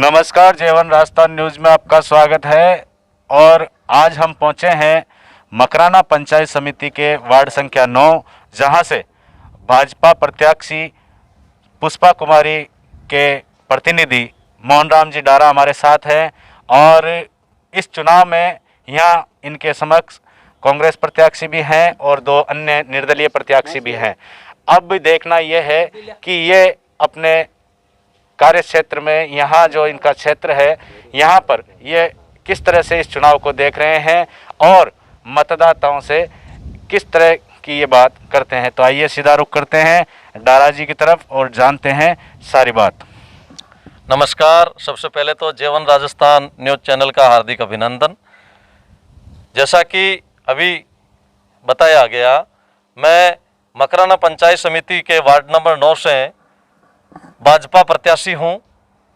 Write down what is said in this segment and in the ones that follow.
नमस्कार, जेवन राजस्थान न्यूज में आपका स्वागत है। और आज हम पहुंचे हैं मकराना पंचायत समिति के वार्ड संख्या 9, जहां से भाजपा प्रत्याशी पुष्पा कुमारी के प्रतिनिधि मोहन राम जी डारा हमारे साथ हैं। और इस चुनाव में यहाँ इनके समक्ष कांग्रेस प्रत्याशी भी हैं और 2 अन्य निर्दलीय प्रत्याशी भी हैं। अब देखना यह है कि ये अपने कार्य क्षेत्र में, यहाँ जो इनका क्षेत्र है, यहाँ पर ये किस तरह से इस चुनाव को देख रहे हैं और मतदाताओं से किस तरह की ये बात करते हैं। तो आइए सीधा रुख करते हैं डारा जी की तरफ और जानते हैं सारी बात। नमस्कार। सबसे पहले तो जेवन राजस्थान न्यूज़ चैनल का हार्दिक अभिनंदन। जैसा कि अभी बताया गया, मैं मकराना पंचायत समिति के वार्ड नंबर 9 से भाजपा प्रत्याशी हूं,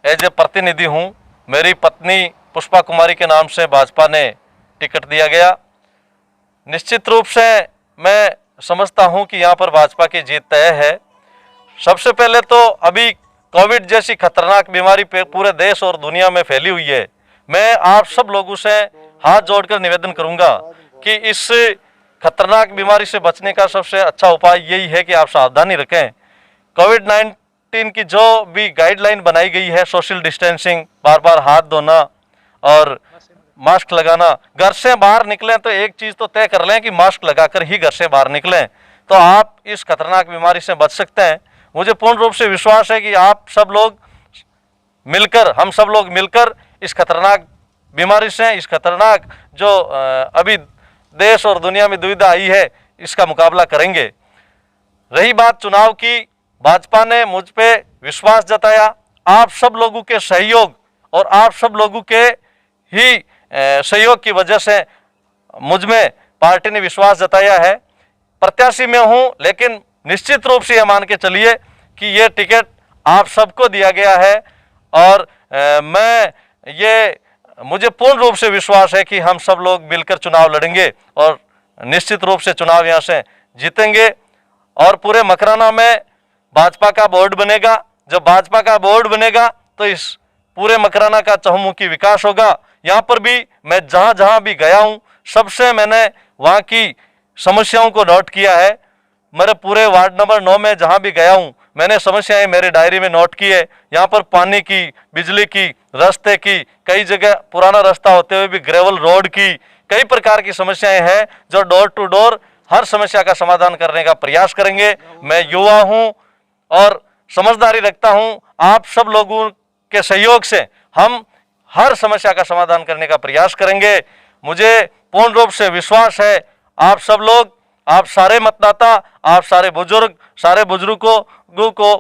एज ए प्रतिनिधि हूं। मेरी पत्नी पुष्पा कुमारी के नाम से भाजपा ने टिकट दिया गया। निश्चित रूप से मैं समझता हूं कि यहां पर भाजपा की जीत तय है। सबसे पहले तो अभी कोविड जैसी खतरनाक बीमारी पूरे देश और दुनिया में फैली हुई है। मैं आप सब लोगों से हाथ जोड़कर निवेदन करूंगा कि इस खतरनाक बीमारी से बचने का सबसे अच्छा उपाय यही है कि आप सावधानी रखें। कोविड-19 की जो भी गाइडलाइन बनाई गई है, सोशल डिस्टेंसिंग, बार बार हाथ धोना और मास्क लगाना, घर से बाहर निकलें तो एक चीज़ तो तय कर लें कि मास्क लगाकर ही घर से बाहर निकलें, तो आप इस खतरनाक बीमारी से बच सकते हैं। मुझे पूर्ण रूप से विश्वास है कि आप सब लोग मिलकर, हम सब लोग मिलकर इस खतरनाक बीमारी से, इस खतरनाक जो अभी देश और दुनिया में दुविधा आई है, इसका मुकाबला करेंगे। रही बात चुनाव की, भाजपा ने मुझ पे विश्वास जताया। आप सब लोगों के सहयोग और आप सब लोगों के ही सहयोग की वजह से मुझ में पार्टी ने विश्वास जताया है। प्रत्याशी में हूं, लेकिन निश्चित रूप से यह मान के चलिए कि ये टिकट आप सबको दिया गया है और मुझे पूर्ण रूप से विश्वास है कि हम सब लोग मिलकर चुनाव लड़ेंगे और निश्चित रूप से चुनाव यहाँ से जीतेंगे। और पूरे मकराना में भाजपा का बोर्ड बनेगा। जब भाजपा का बोर्ड बनेगा तो इस पूरे मकराना का चहुमुखी विकास होगा। यहाँ पर भी मैं जहाँ जहाँ भी गया हूँ, सबसे मैंने वहाँ की समस्याओं को नोट किया है। मेरे पूरे वार्ड नंबर 9 में जहाँ भी गया हूँ, मैंने समस्याएं मेरी डायरी में नोट की है। यहाँ पर पानी की, बिजली की, रास्ते की, कई जगह पुराना रास्ता होते हुए भी ग्रेवल रोड की, कई प्रकार की समस्याएं हैं जो डोर टू डोर हर समस्या का समाधान करने का प्रयास करेंगे। मैं युवा हूँ और समझदारी रखता हूँ। आप सब लोगों के सहयोग से हम हर समस्या का समाधान करने का प्रयास करेंगे। मुझे पूर्ण रूप से विश्वास है आप सब लोग, आप सारे मतदाता, आप सारे बुजुर्गों को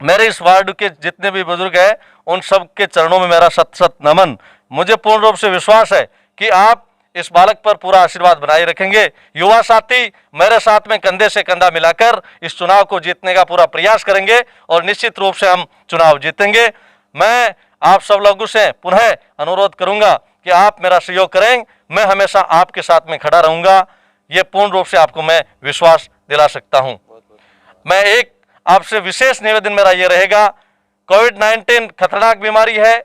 मेरे इस वार्ड के जितने भी बुजुर्ग हैं, उन सब के चरणों में मेरा सत सत नमन। मुझे पूर्ण रूप से विश्वास है कि आप इस बालक पर पूरा आशीर्वाद बनाए रखेंगे। युवा साथी मेरे साथ में कंधे से कंधा मिलाकर इस चुनाव को जीतने का पूरा प्रयास करेंगे और निश्चित रूप से हम चुनाव जीतेंगे। मैं आप सब लोगों से पुनः अनुरोध करूंगा कि आप मेरा सहयोग करें। मैं हमेशा आपके साथ में खड़ा रहूंगा, ये पूर्ण रूप से आपको मैं विश्वास दिला सकता हूं। मैं एक आपसे विशेष निवेदन मेरा ये रहेगा, कोविड-19 खतरनाक बीमारी है,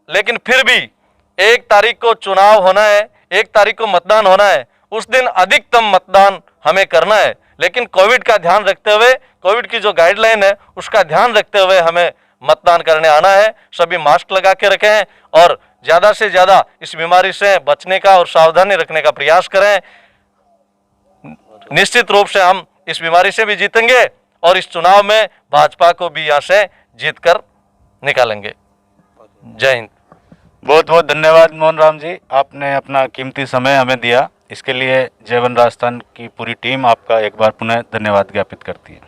लेकिन फिर भी 1 तारीख को चुनाव होना है, 1 तारीख को मतदान होना है। उस दिन अधिकतम मतदान हमें करना है, लेकिन कोविड का ध्यान रखते हुए, कोविड की जो गाइडलाइन है उसका ध्यान रखते हुए हमें मतदान करने आना है। सभी मास्क लगा के रखें और ज़्यादा से ज़्यादा इस बीमारी से बचने का और सावधानी रखने का प्रयास करें। निश्चित रूप से हम इस बीमारी से भी जीतेंगे और इस चुनाव में भाजपा को भी यहाँ से जीत कर निकालेंगे। जय हिंद। बहुत बहुत धन्यवाद मोहन राम जी, आपने अपना कीमती समय हमें दिया। इसके लिए जेवन राजस्थान की पूरी टीम आपका एक बार पुनः धन्यवाद ज्ञापित करती है।